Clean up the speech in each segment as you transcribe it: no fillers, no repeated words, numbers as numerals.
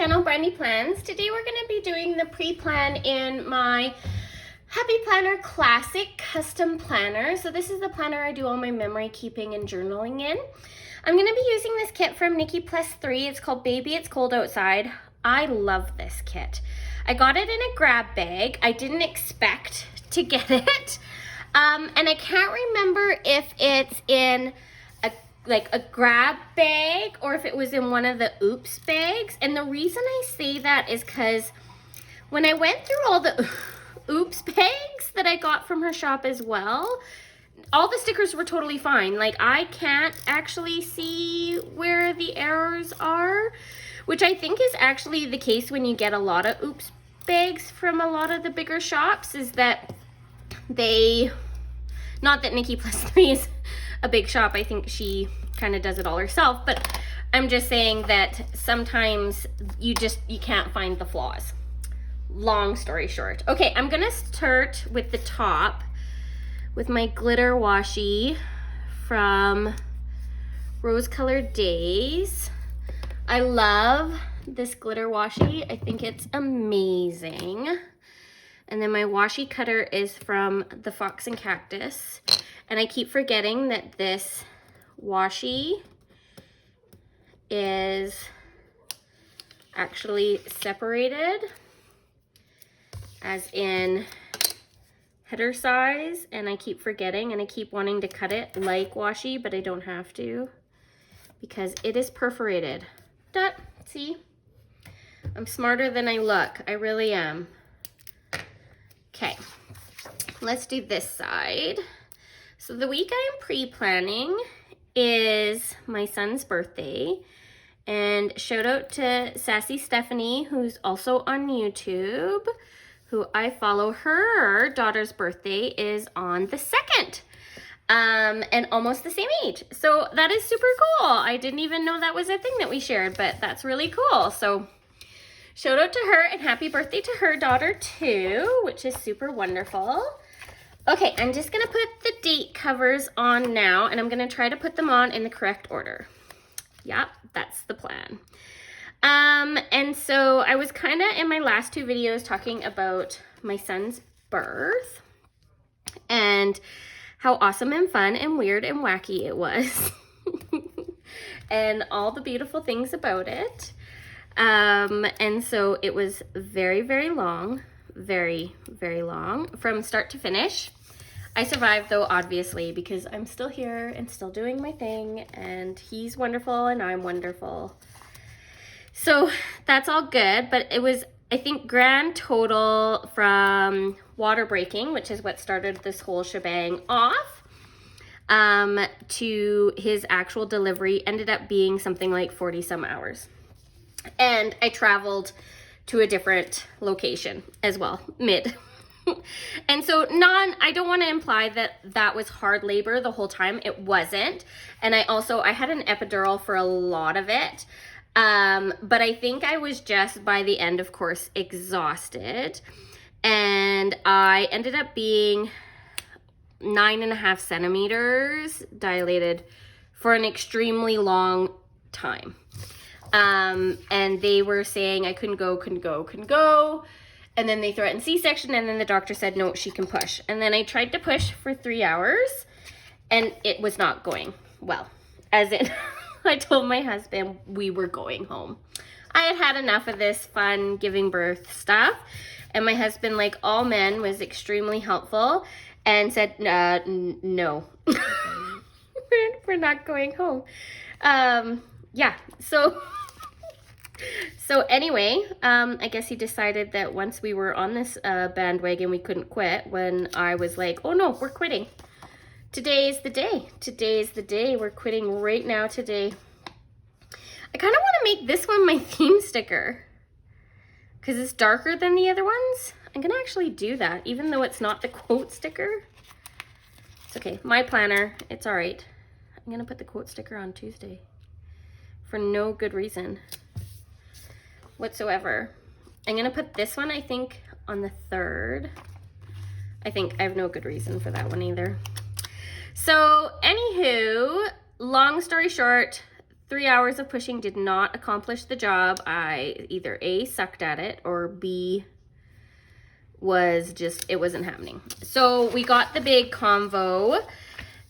channel, Brandy Plans. Today we're going to be doing the pre-plan in my Happy Planner Classic Custom Planner. So this is the planner I do all my memory keeping and journaling in. I'm going to be using this kit from Nikki +3. It's called Baby It's Cold Outside. I love this kit. I got it in a grab bag. I didn't expect to get it. And I can't remember if it's in a grab bag or if it was in one of the oops bags. And the reason I say that is because when I went through all the oops bags that I got from her shop as well, all the stickers were totally fine. Like, I can't actually see where the errors are, which I think is actually the case when you get a lot of oops bags from a lot of the bigger shops, is that they, not that Nikki +3 is a big shop, I think she kind of does it all herself, but I'm just saying that sometimes you can't find the flaws. Long story short. Okay, I'm gonna start with the top with my glitter washi from Rose Colored Days. I love this glitter washi. I think it's amazing. And then my washi cutter is from the Fox and Cactus. And I keep forgetting that this washi is actually separated, as in header size, and I keep forgetting, and I keep wanting to cut it like washi, but I don't have to because it is perforated. See? I'm smarter than I look. I really am. Okay, let's do this side. So the week I am pre-planning is my son's birthday, and shout out to Sassy Stephanie, who's also on YouTube, who I follow. Her daughter's birthday is on the 2nd, and almost the same age. So that is super cool. I didn't even know that was a thing that we shared, but that's really cool. So shout out to her and happy birthday to her daughter too, which is super wonderful. Okay, I'm just gonna put the date covers on now, and I'm gonna try to put them on in the correct order. Yep, that's the plan. And so I was kind of in my last two videos talking about my son's birth and how awesome and fun and weird and wacky it was and all the beautiful things about it. And so it was very, very long, very, very long from start to finish. I survived though, obviously, because I'm still here and still doing my thing, and he's wonderful and I'm wonderful. So that's all good, but it was, I think, grand total from water breaking, which is what started this whole shebang off, to his actual delivery ended up being something like 40 some hours. And I traveled to a different location as well, mid. And so I don't want to imply that that was hard labor the whole time. It wasn't. And I had an epidural for a lot of it. But I think I was just, by the end, of course, exhausted. And I ended up being 9.5 centimeters dilated for an extremely long time. And they were saying I couldn't go. And then they threatened C-section, and then the doctor said, no, she can push. And then I tried to push for 3 hours, and it was not going well. As in, I told my husband we were going home. I had had enough of this fun giving birth stuff. And my husband, like all men, was extremely helpful and said, no, we're not going home. Yeah, so anyway, I guess he decided that once we were on this bandwagon, we couldn't quit, when I was like, oh no, we're quitting. Today is the day. Today is the day. We're quitting right now today. I kind of want to make this one my theme sticker because it's darker than the other ones. I'm going to actually do that, even though it's not the quote sticker. It's okay. My planner. It's all right. I'm going to put the quote sticker on Tuesday for no good reason whatsoever. I'm going to put this one, I think, on the 3rd. I think I have no good reason for that one either. So, anywho, long story short, 3 hours of pushing did not accomplish the job. I either A, sucked at it, or B, was just, it wasn't happening. So we got the big convo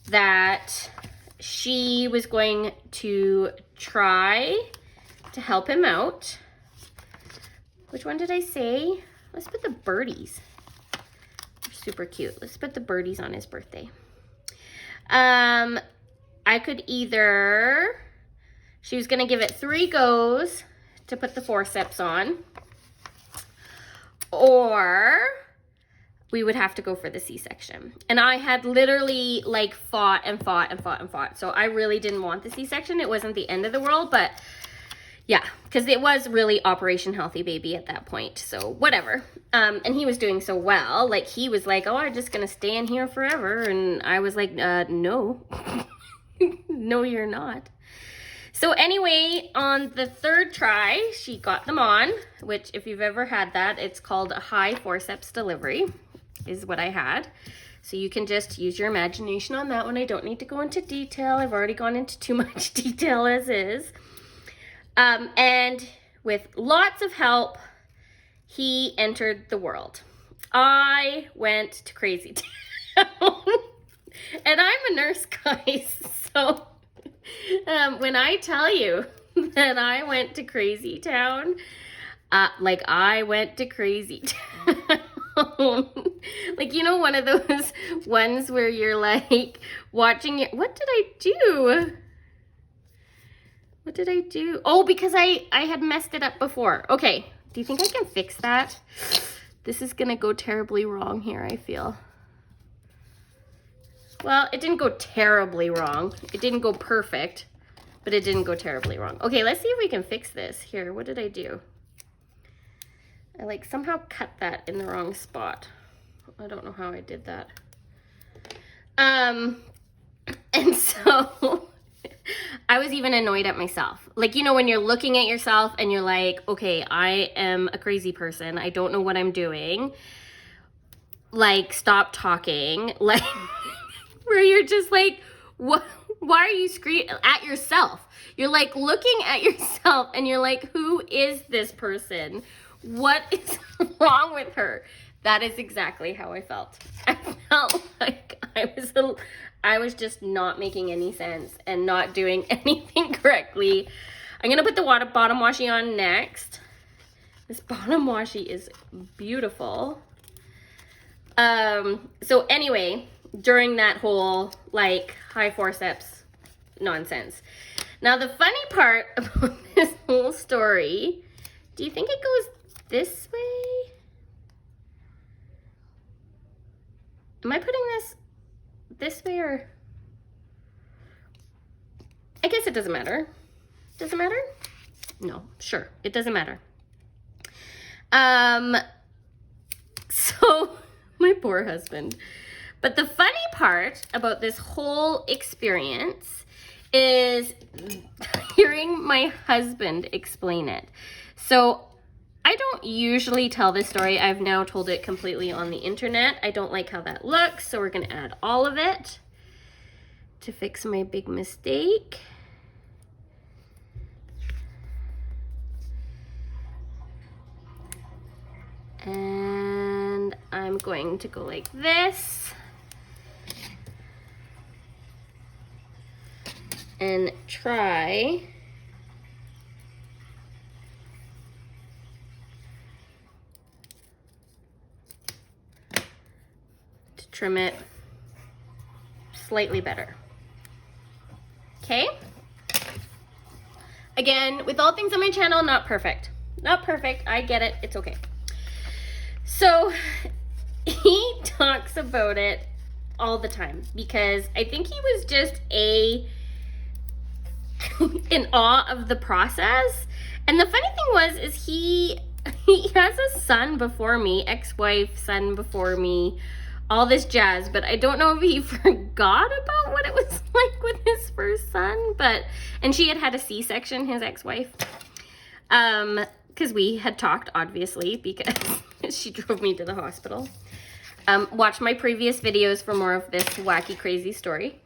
that she was going to try to help him out. Which one did I say? Let's put the birdies. They're super cute. Let's put the birdies on his birthday. I could either, she was going to give it 3 goes to put the forceps on, or we would have to go for the C-section. And I had literally like fought and fought and fought and fought. So I really didn't want the C-section. It wasn't the end of the world, but yeah, because it was really Operation Healthy Baby at that point. So whatever. And he was doing so well. Like he was like, oh, I'm just going to stay in here forever. And I was like, no. No, you're not. So anyway, on the 3rd try, she got them on, which if you've ever had that, it's called a high forceps delivery, is what I had. So you can just use your imagination on that one. I don't need to go into detail. I've already gone into too much detail as is. And with lots of help, he entered the world. I went to crazy town. And I'm a nurse, guys, so when I tell you that I went to crazy town, like I went to crazy town. Like, you know, one of those ones where you're like watching it. What did I do? What did I do? Oh, because I had messed it up before. Okay, do you think I can fix that? This is gonna go terribly wrong here, I feel. Well, it didn't go terribly wrong. It didn't go perfect, but it didn't go terribly wrong. Okay, let's see if we can fix this. Here, what did I do? I like somehow cut that in the wrong spot. I don't know how I did that. And so I was even annoyed at myself. Like, you know, when you're looking at yourself and you're like, okay, I am a crazy person. I don't know what I'm doing. Like, stop talking. Like, where you're just like, what? Why are you screaming at yourself? You're like looking at yourself and you're like, who is this person? What is wrong with her? That is exactly how I felt. I felt like I was just not making any sense and not doing anything correctly. I'm gonna put the bottom washi on next. This bottom washi is beautiful. So anyway, during that whole like high forceps nonsense. Now the funny part about this whole story, do you think it goes this way? Am I putting this way, or? I guess it doesn't matter. Does it matter? No, sure, it doesn't matter. So my poor husband. But the funny part about this whole experience is hearing my husband explain it. So I don't usually tell this story. I've now told it completely on the internet. I don't like how that looks, so we're gonna add all of it to fix my big mistake. And I'm going to go like this. And try to trim it slightly better. Okay? Again, with all things on my channel, not perfect. Not perfect, I get it, it's okay. So he talks about it all the time because I think he was just in awe of the process. And the funny thing is he has a son before me, ex-wife, son before me, all this jazz, but I don't know if he forgot about what it was like with his first son. And she had a C-section, his ex-wife, because we had talked, obviously, because she drove me to the hospital. Watch my previous videos for more of this wacky, crazy story.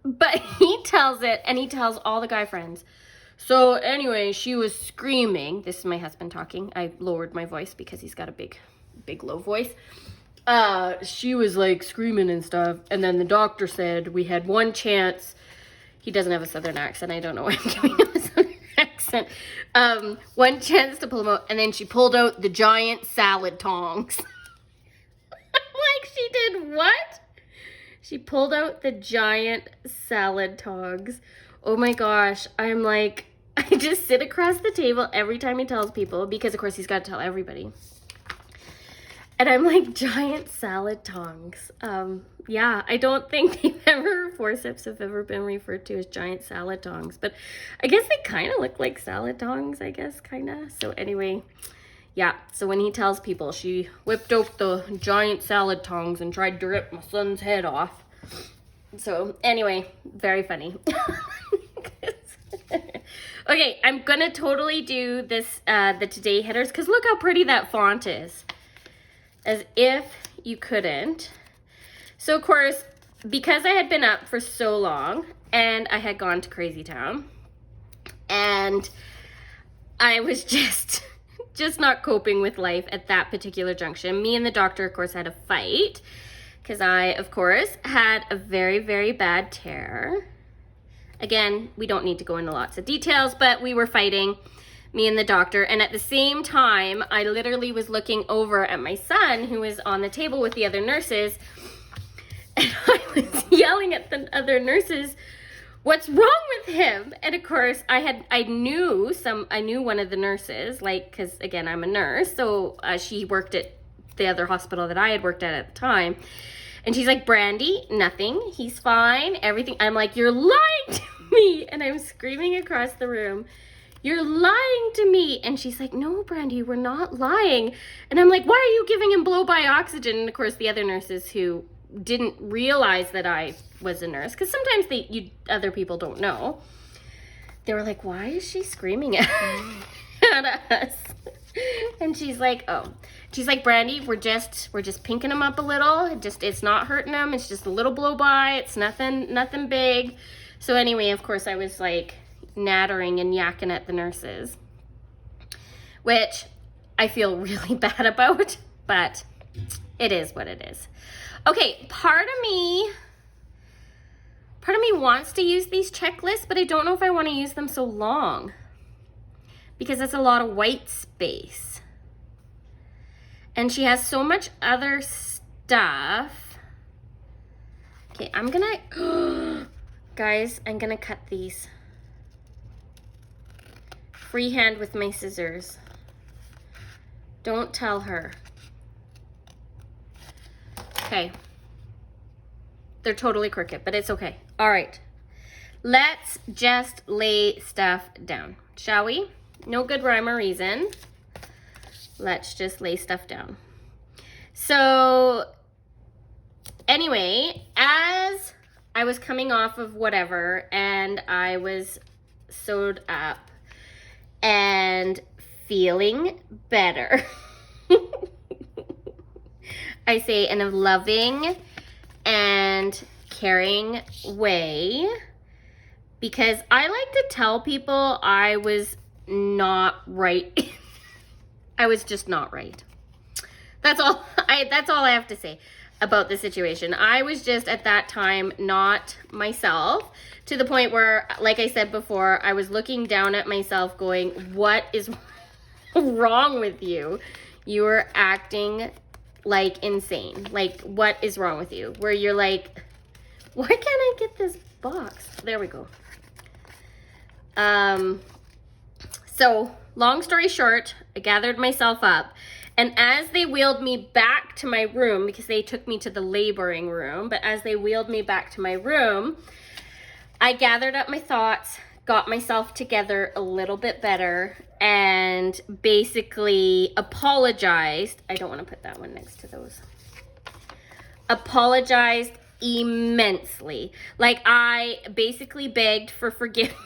But he tells it, and he tells all the guy friends. So anyway, she was screaming. This is my husband talking. I lowered my voice because he's got a big low voice. She was like screaming and stuff. And then the doctor said we had one chance. He doesn't have a southern accent. I don't know why I'm giving him a southern accent. One chance to pull him out. And then she pulled out the giant salad tongs. Like, she did what? She pulled out the giant salad tongs. Oh my gosh. I'm like, I just sit across the table every time he tells people, because of course he's got to tell everybody. And I'm like, giant salad tongs. Yeah, I don't think forceps have ever been referred to as giant salad tongs, but I guess they kind of look like salad tongs, I guess, kind of. So anyway, yeah, so when he tells people, she whipped out the giant salad tongs and tried to rip my son's head off. So anyway, very funny. Okay, I'm gonna totally do this, the Today headers, because look how pretty that font is. As if you couldn't. So of course, because I had been up for so long and I had gone to Crazy Town and I was just not coping with life at that particular junction. Me and the doctor, of course, had a fight because I, of course, had a very, very bad tear. Again, we don't need to go into lots of details, but we were fighting, me and the doctor, and at the same time, I literally was looking over at my son, who was on the table with the other nurses, and I was yelling at the other nurses, "What's wrong with him?" And of course, I knew one of the nurses, like, because again, I'm a nurse, so she worked at the other hospital that I had worked at the time, and she's like, "Brandy, nothing, he's fine, everything." I'm like, "You're lying to me," and I'm screaming across the room, "You're lying to me." And she's like, "No, Brandy, we're not lying." And I'm like, "Why are you giving him blow-by oxygen?" And of course, the other nurses who didn't realize that I was a nurse, because sometimes other people don't know, they were like, "Why is she screaming at us?" And she's like, "Brandy, we're just pinking him up a little. It's not hurting him. It's just a little blow-by. It's nothing big." So anyway, of course, I was like nattering and yakking at the nurses, which I feel really bad about, but it is what it is. Okay, part of me wants to use these checklists, but I don't know if I want to use them so long because it's a lot of white space. And she has so much other stuff. Okay, guys, I'm gonna cut these. Freehand with my scissors. Don't tell her. Okay. They're totally crooked, but it's okay. All right. Let's just lay stuff down, shall we? No good rhyme or reason. Let's just lay stuff down. So anyway, as I was coming off of whatever and I was sewed up and feeling better, I say in a loving and caring way, because I like to tell people I was not right. I was just not right. That's all I have to say about the situation. I was just at that time not myself, to the point where, like I said before, I was looking down at myself going, "What is wrong with you? You are acting like insane. Like, what is wrong with you?" Where you're like, "Why can't I get this box?" There we go. So long story short, I gathered myself up, and as they wheeled me back to my room, because they took me to the laboring room, but as they wheeled me back to my room, I gathered up my thoughts, got myself together a little bit better, and basically apologized. I don't want to put that one next to those. Apologized immensely. Like, I basically begged for forgiveness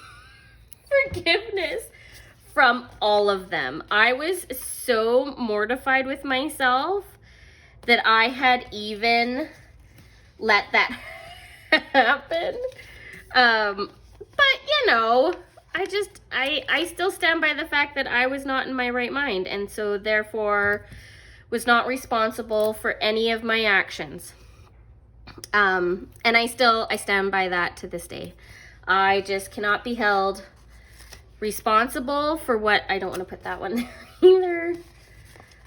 from all of them. I was so mortified with myself that I had even let that happen. But you know, I still stand by the fact that I was not in my right mind, and so therefore was not responsible for any of my actions. And I stand by that to this day. I just cannot be held responsible for what, I don't want to put that one there either.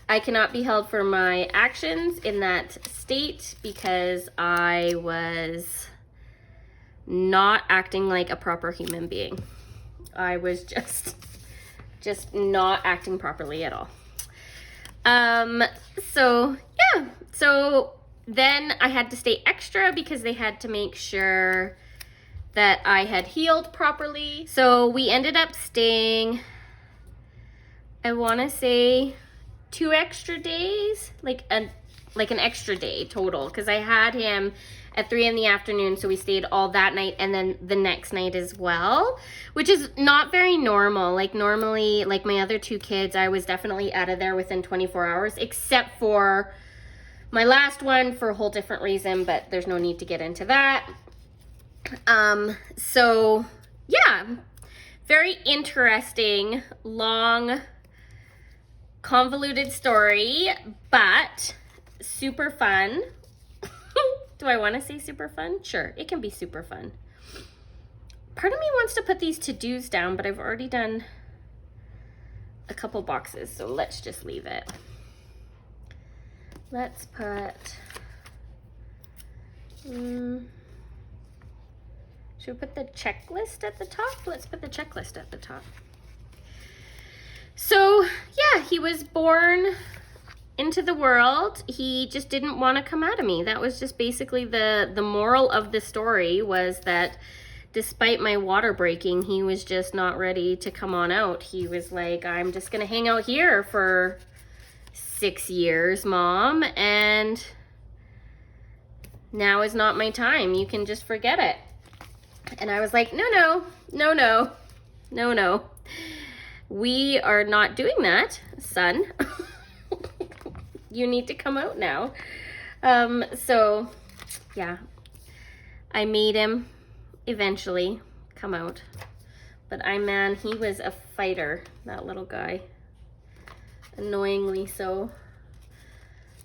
I cannot be held for my actions in that state because I was not acting like a proper human being. I was just not acting properly at all. So yeah, so then I had to stay extra because they had to make sure that I had healed properly. So we ended up staying, I want to say 2 extra days, like an extra day total, because I had him at 3 in the afternoon, so we stayed all that night and then the next night as well, which is not very normal. Like normally, like my other 2 kids, I was definitely out of there within 24 hours, except for my last one for a whole different reason, but there's no need to get into that. So yeah, very interesting, long, convoluted story, but super fun. Do I want to say super fun? Sure, it can be super fun. Part of me wants to put these to-dos down, but I've already done a couple boxes, so let's just leave it. Let's put, should we put the checklist at the top? Let's put the checklist at the top. So yeah, he was born into the world. He just didn't want to come out of me. That was just basically the moral of the story, was that despite my water breaking, he was just not ready to come on out. He was like, I'm just gonna hang out here for 6 years, Mom, and now is not my time. You can just forget it. And I was like, no. We are not doing that, son. You need to come out now. So yeah, I made him eventually come out. But man, he was a fighter, that little guy. Annoyingly so.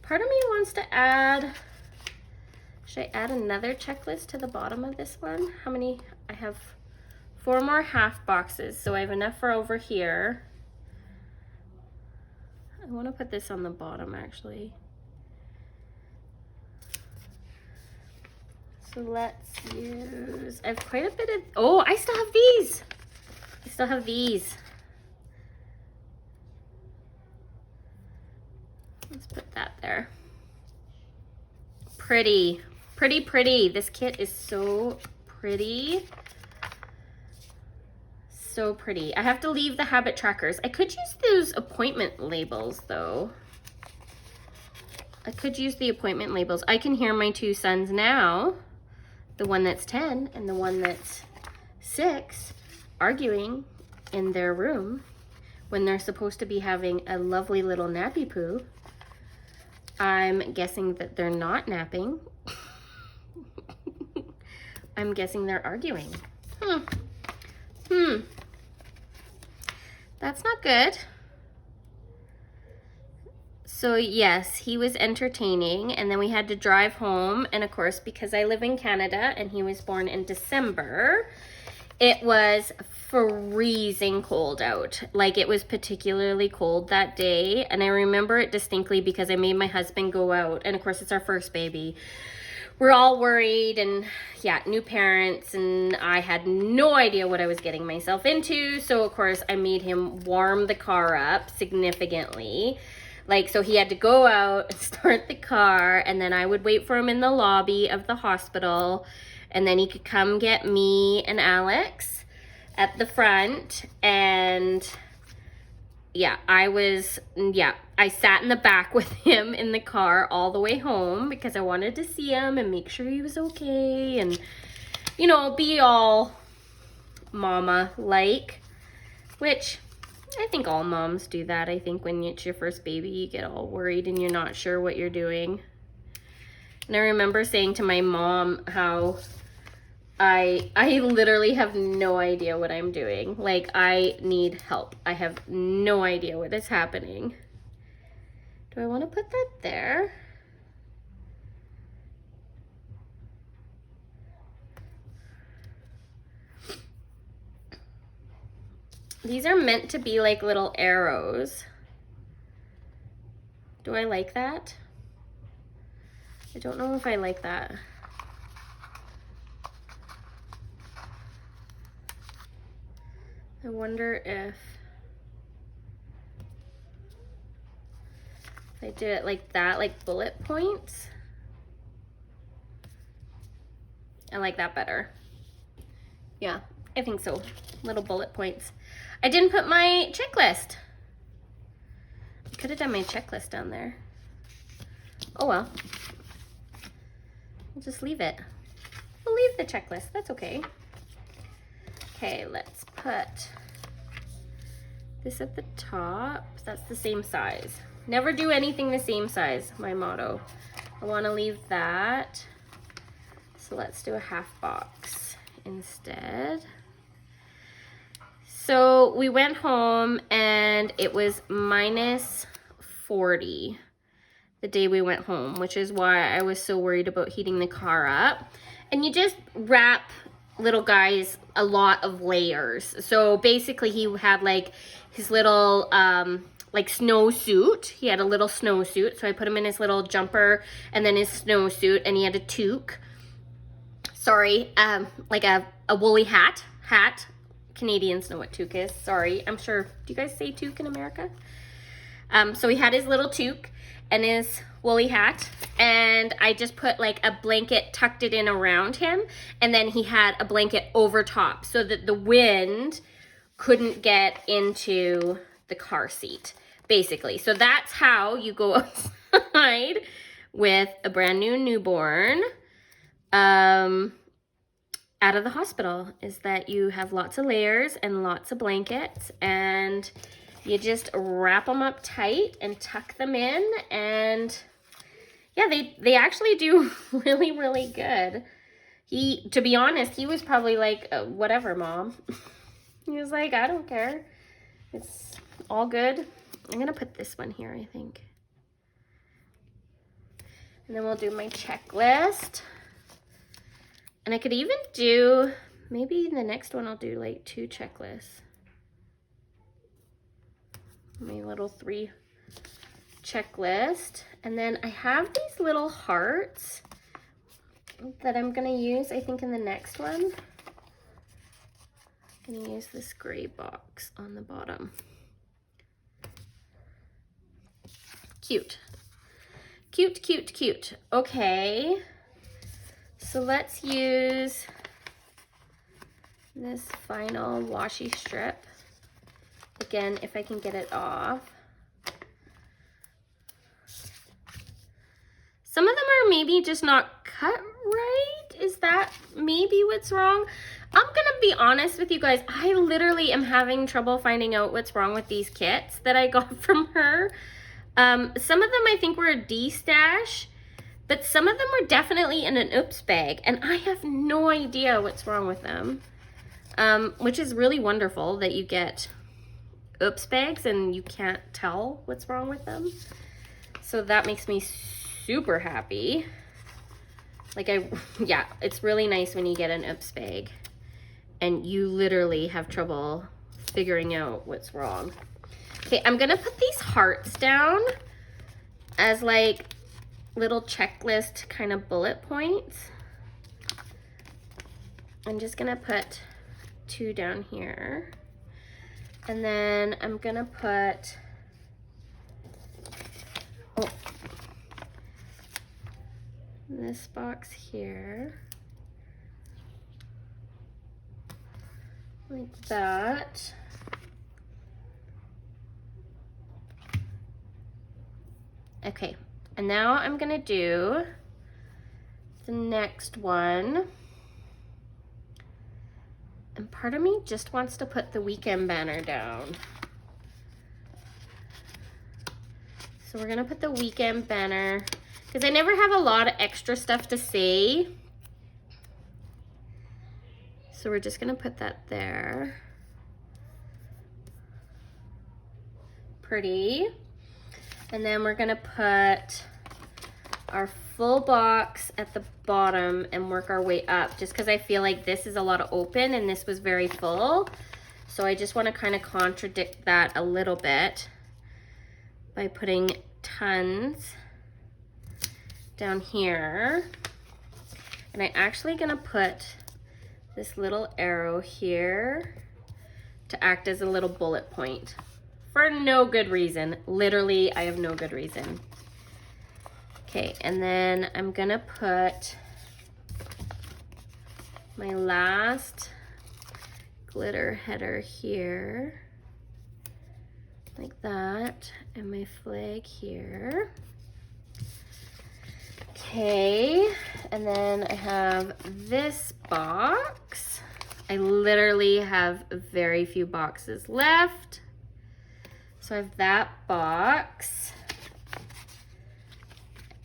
Part of me wants to add, should I add another checklist to the bottom of this one? How many? I have 4 more half boxes, so I have enough for over here. I want to put this on the bottom actually. So let's use, I have quite a bit of, oh, I still have these. I still have these. Let's put that there. Pretty. This kit is so pretty. So pretty. I have to leave the habit trackers. I could use those appointment labels though. I could use the appointment labels. I can hear my 2 sons now, the one that's 10 and the one that's 6, arguing in their room when they're supposed to be having a lovely little nappy poo. I'm guessing that they're not napping. I'm guessing they're arguing. That's not good. So yes, he was entertaining, and then we had to drive home, and of course, because I live in Canada and he was born in December, it was freezing cold out. Like, it was particularly cold that day, and I remember it distinctly because I made my husband go out, and of course it's our first baby. We're all worried, and yeah, new parents, and I had no idea what I was getting myself into. So of course I made him warm the car up significantly. Like, so he had to go out and start the car, and then I would wait for him in the lobby of the hospital, and then he could come get me and Alex at the front. And yeah, I sat in the back with him in the car all the way home because I wanted to see him and make sure he was okay and, you know, be all mama-like, which I think all moms do that. I think when it's your first baby, you get all worried and you're not sure what you're doing. And I remember saying to my mom how I literally have no idea what I'm doing. Like, I need help. I have no idea what is happening. Do I want to put that there? These are meant to be like little arrows. Do I like that? I don't know if I like that. I wonder if I did it like that, like bullet points. I like that better. Yeah, I think so. Little bullet points. I didn't put my checklist. I could have done my checklist down there. Oh well. We'll just leave it. We'll leave the checklist. That's okay. Okay, let's put this at the top. That's the same size. Never do anything the same size, my motto. I want to leave that. So let's do a half box instead. So we went home and it was minus 40 the day we went home, which is why I was so worried about heating the car up. And you just wrap little guys a lot of layers. So basically he had like his little like snowsuit. He had a little snowsuit. So I put him in his little jumper and then his snowsuit, and he had a toque. Sorry, like a woolly hat. Canadians know what toque is. Sorry, I'm sure. Do you guys say toque in America? So he had his little toque and his woolly hat, and I just put like a blanket, tucked it in around him, and then he had a blanket over top so that the wind couldn't get into the car seat, basically. So that's how you go outside with a brand new newborn out of the hospital, is that you have lots of layers and lots of blankets, and you just wrap them up tight and tuck them in, and yeah, they actually do really, really good. To be honest, he was probably like, whatever, Mom. He was like, I don't care. It's all good. I'm gonna put this one here, I think. And then we'll do my checklist. And I could even do, maybe the next one I'll do like 2 checklists. My little 3 checklist. And then I have these little hearts that I'm gonna use, I think, in the next one. I'm gonna use this gray box on the bottom. Cute. Cute, cute, cute. Okay. So let's use this final washi strip. Again, if I can get it off. Some of them are maybe just not cut right. Is that maybe what's wrong? I'm gonna be honest with you guys. I literally am having trouble finding out what's wrong with these kits that I got from her. Some of them I think were a D-stash, but some of them were definitely in an oops bag, and I have no idea what's wrong with them. Which is really wonderful that you get oops bags and you can't tell what's wrong with them. So that makes me super happy. Like yeah, it's really nice when you get an oops bag and you literally have trouble figuring out what's wrong. Okay, I'm gonna put these hearts down as like little checklist kind of bullet points. I'm just gonna put 2 down here. And then I'm gonna put, this box here, like that. Okay, and now I'm gonna do the next one. And part of me just wants to put the weekend banner down. So we're gonna put the weekend banner, because I never have a lot of extra stuff to say. So we're just gonna put that there. Pretty. And then we're gonna put our full box at the bottom and work our way up, just because I feel like this is a lot of open and this was very full. So I just want to kind of contradict that a little bit by putting tons down here. And I'm actually gonna put this little arrow here to act as a little bullet point for no good reason. Literally, I have no good reason. Okay, and then I'm gonna put my last glitter header here, like that, and my flag here. Okay, and then I have this box. I literally have very few boxes left. So I have that box.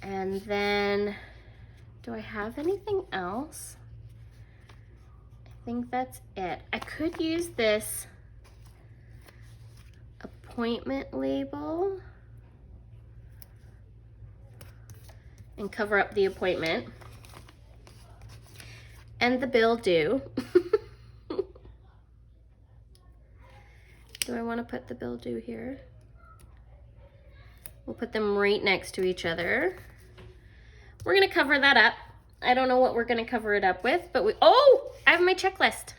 And then, do I have anything else? I think that's it. I could use this appointment label and cover up the appointment. And the bill due. Do I want to put the bill due here? We'll put them right next to each other. We're gonna cover that up. I don't know what we're gonna cover it up with, but oh, I have my checklist.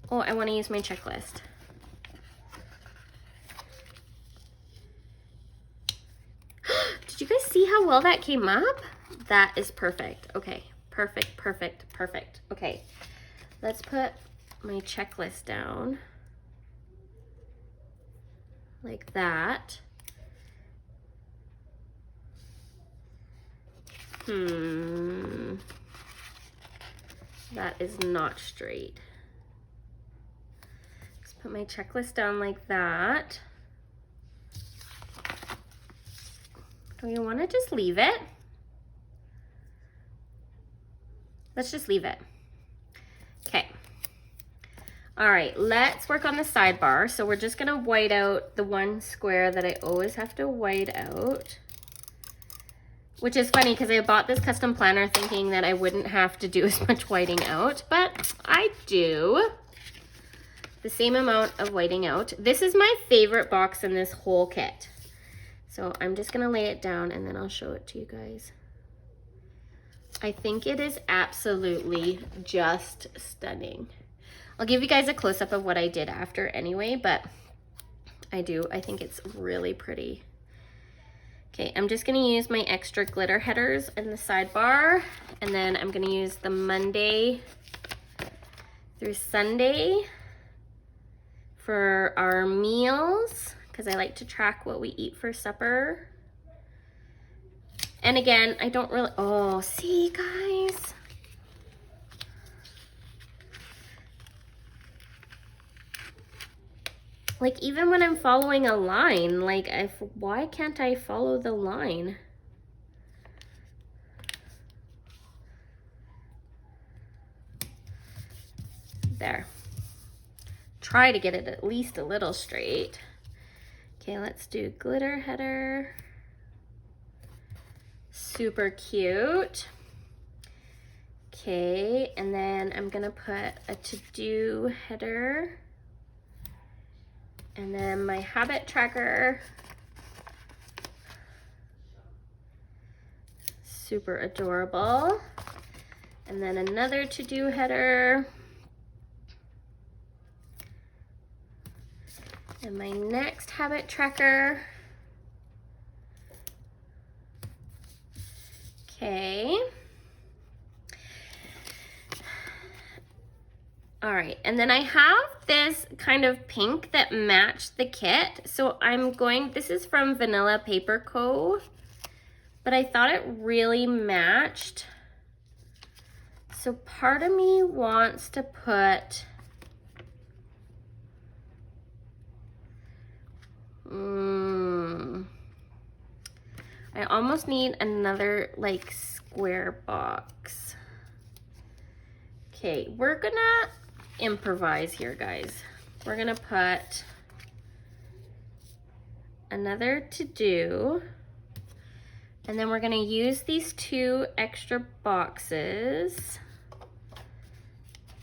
Oh, I wanna use my checklist. Did you guys see how well that came up? That is perfect. Okay, perfect, perfect, perfect. Okay, let's put my checklist down like that. That is not straight. Let's put my checklist down like that. Do you want to just leave it? Let's just leave it. Okay. All right, let's work on the sidebar. So we're just gonna white out the one square that I always have to white out. Which is funny because I bought this custom planner thinking that I wouldn't have to do as much whiting out, but I do the same amount of whiting out. This is my favorite box in this whole kit. So I'm just gonna lay it down and then I'll show it to you guys. I think it is absolutely just stunning. I'll give you guys a close-up of what I did after anyway, but I think it's really pretty. Okay, I'm just gonna use my extra glitter headers in the sidebar, and then I'm gonna use the Monday through Sunday for our meals, because I like to track what we eat for supper. And again, I don't really, oh, see guys? Like even when I'm following a line, like why can't I follow the line? There. Try to get it at least a little straight. Okay, let's do glitter header. Super cute. Okay, and then I'm gonna put a to-do header. And then my habit tracker. Super adorable. And then another to-do header. And my next habit tracker. Okay. All right, and then I have this kind of pink that matched the kit. So this is from Vanilla Paper Co. But I thought it really matched. So part of me wants to put, I almost need another like square box. Okay, we're gonna improvise here, guys. We're gonna put another to do, and then we're gonna use these 2 extra boxes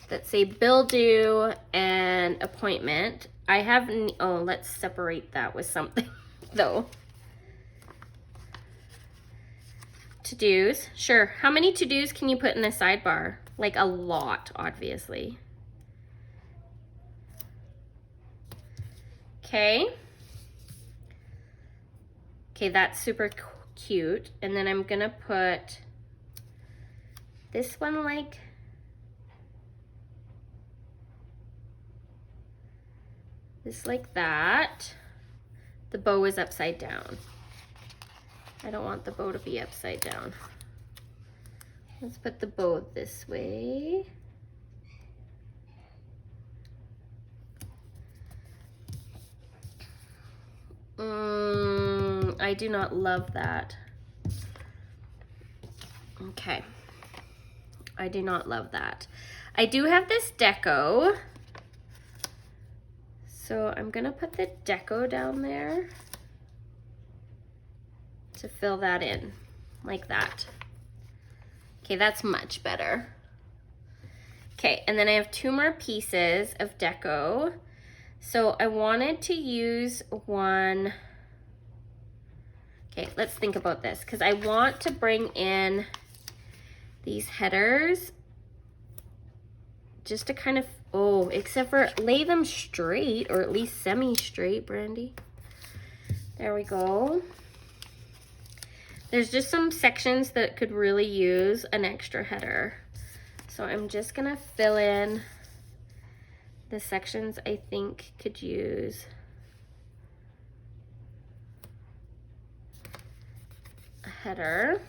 that say bill due and appointment. I have, oh, let's separate that with something though. To-dos, sure. How many to-dos can you put in a sidebar? Like a lot, obviously. Okay. Okay, that's super cute. And then I'm gonna put this one like this, like that. The bow is upside down. I don't want the bow to be upside down. Let's put the bow this way. I do not love that. Okay. I do not love that. I do have this deco. So I'm gonna put the deco down there to fill that in, like that. Okay, that's much better. Okay, and then I have 2 more pieces of deco. So I wanted to use one. Okay, let's think about this, because I want to bring in these headers just to kind of, oh, except for lay them straight, or at least semi-straight, Brandy. There we go. There's just some sections that could really use an extra header. So I'm just gonna fill in the sections I think could use a header.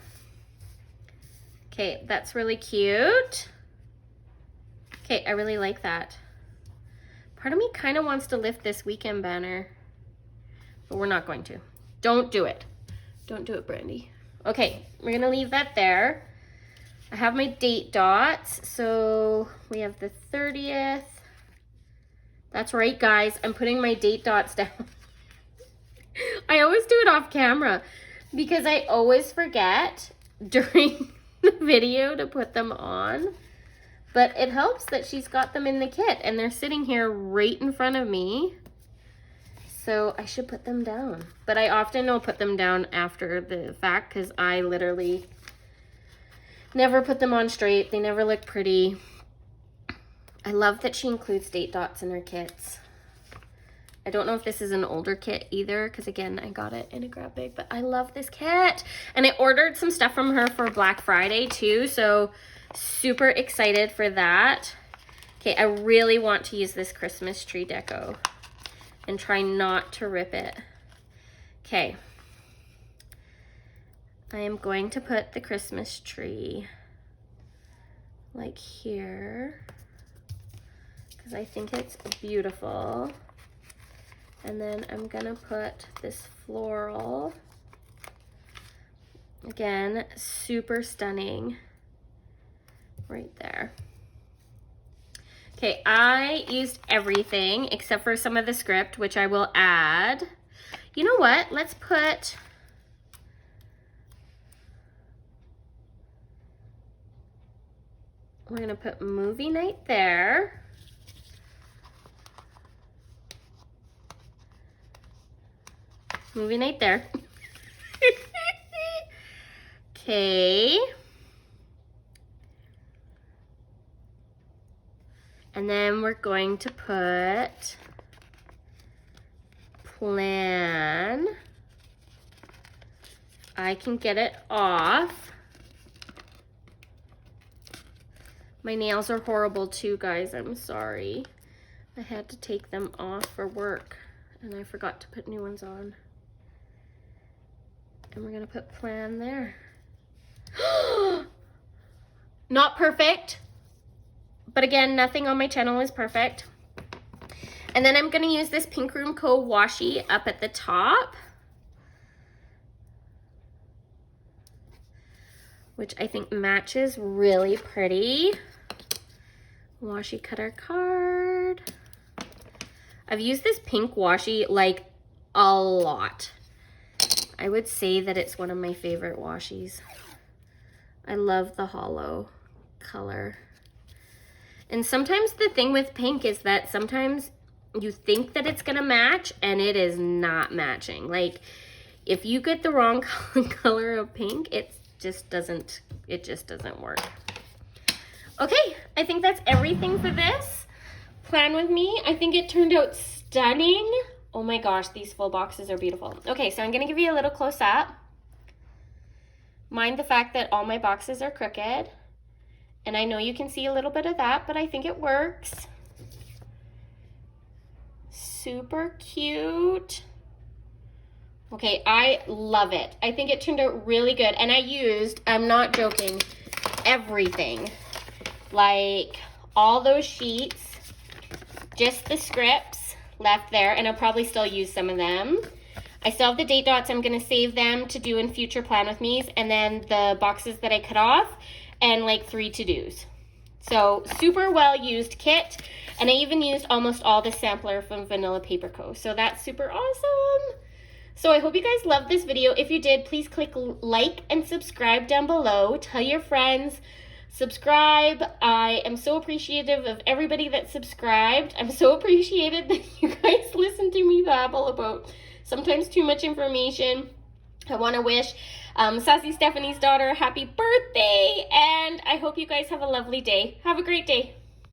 Okay, that's really cute. Okay, I really like that. Part of me kind of wants to lift this weekend banner, but we're not going to. Don't do it. Don't do it, Brandy. Okay, we're gonna leave that there. I have my date dots. So we have the 30th. That's right, guys. I'm putting my date dots down. I always do it off camera because I always forget during the video to put them on. But it helps that she's got them in the kit and they're sitting here right in front of me. So I should put them down. But I often will put them down after the fact because I literally never put them on straight. They never look pretty. I love that she includes date dots in her kits. I don't know if this is an older kit either because again, I got it in a grab bag, but I love this kit. And I ordered some stuff from her for Black Friday too. So super excited for that. Okay, I really want to use this Christmas tree deco and try not to rip it. Okay. I am going to put the Christmas tree like here because I think it's beautiful. And then I'm gonna put this floral. Again, super stunning. Right there. Okay, I used everything except for some of the script, which I will add. You know what? Let's put, we're gonna put movie night there. Movie night there. Okay. And then we're going to put plan. I can get it off. My nails are horrible too, guys. I'm sorry. I had to take them off for work and I forgot to put new ones on. And we're gonna put plan there. Not perfect. But again, nothing on my channel is perfect. And then I'm gonna use this Pink Room Co. washi up at the top, which I think matches really pretty. washi cutter card. I've used this pink washi like a lot. I would say that it's one of my favorite washies. I love the hollow color. And sometimes the thing with pink is that sometimes you think that it's gonna match and it is not matching. Like if you get the wrong color of pink, it just doesn't work. Okay, I think that's everything for this. Plan with me. I think it turned out stunning. Oh my gosh, these full boxes are beautiful. Okay, so I'm gonna give you a little close up. Mind the fact that all my boxes are crooked. And I know you can see a little bit of that, but I think it works. Super cute. Okay, I love it. I think it turned out really good. And I used, I'm not joking, everything. Like all those sheets, just the scripts left there, and I'll probably still use some of them. I still have the date dots. I'm gonna save them to do in future plan with me's, and then the boxes that I cut off, and like 3 to-dos. So super well used kit, and I even used almost all the sampler from Vanilla Paper Co. So that's super awesome. So I hope you guys loved this video. If you did, please click like and subscribe down below. Tell your friends. Subscribe. I am so appreciative of everybody that subscribed. I'm so appreciated that you guys listen to me babble about sometimes too much information. I want to wish Sassy Stephanie's daughter a happy birthday, and I hope you guys have a lovely day. Have a great day.